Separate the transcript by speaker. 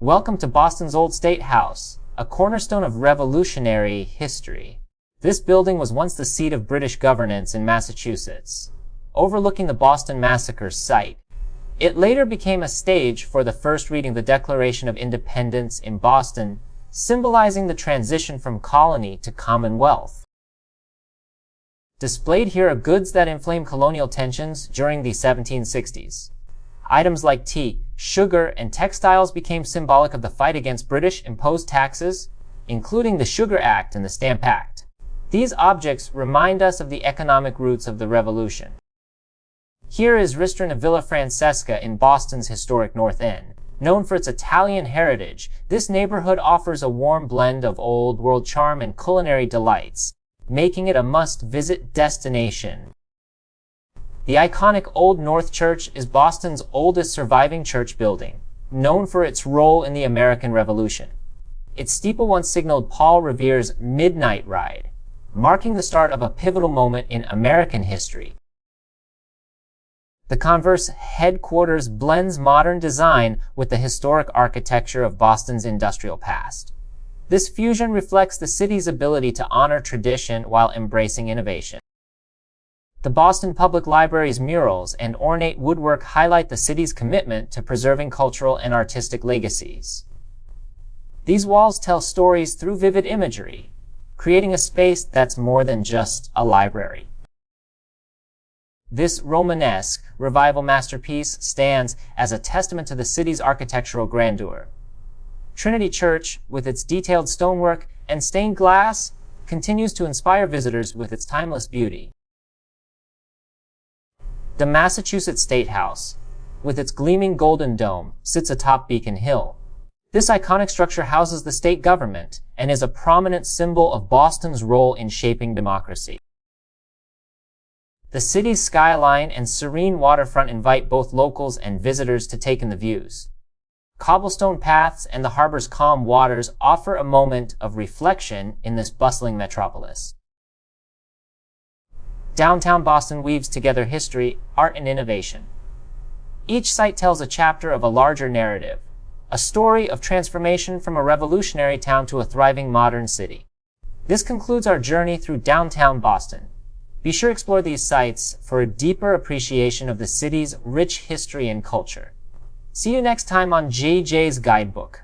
Speaker 1: Welcome to Boston's Old State House, a cornerstone of revolutionary history. This building was once the seat of British governance in Massachusetts, overlooking the Boston Massacre site. It later became a stage for the first reading of the Declaration of Independence in Boston, symbolizing the transition from colony to commonwealth. Displayed here are goods that inflamed colonial tensions during the 1760s. Items like tea, sugar, and textiles became symbolic of the fight against British-imposed taxes, including the Sugar Act and the Stamp Act. These objects remind us of the economic roots of the Revolution. Here is Ristorante Villa Francesca in Boston's historic North End. Known for its Italian heritage, this neighborhood offers a warm blend of old-world charm and culinary delights, making it a must-visit destination. The iconic Old North Church is Boston's oldest surviving church building, known for its role in the American Revolution. Its steeple once signaled Paul Revere's Midnight Ride, marking the start of a pivotal moment in American history. The Converse headquarters blends modern design with the historic architecture of Boston's industrial past. This fusion reflects the city's ability to honor tradition while embracing innovation. The Boston Public Library's murals and ornate woodwork highlight the city's commitment to preserving cultural and artistic legacies. These walls tell stories through vivid imagery, creating a space that's more than just a library. This Romanesque revival masterpiece stands as a testament to the city's architectural grandeur. Trinity Church, with its detailed stonework and stained glass, continues to inspire visitors with its timeless beauty. The Massachusetts State House, with its gleaming golden dome, sits atop Beacon Hill. This iconic structure houses the state government and is a prominent symbol of Boston's role in shaping democracy. The city's skyline and serene waterfront invite both locals and visitors to take in the views. Cobblestone paths and the harbor's calm waters offer a moment of reflection in this bustling metropolis. Downtown Boston weaves together history, art, and innovation. Each site tells a chapter of a larger narrative, a story of transformation from a revolutionary town to a thriving modern city. This concludes our journey through downtown Boston. Be sure to explore these sites for a deeper appreciation of the city's rich history and culture. See you next time on JJ's Guidebook.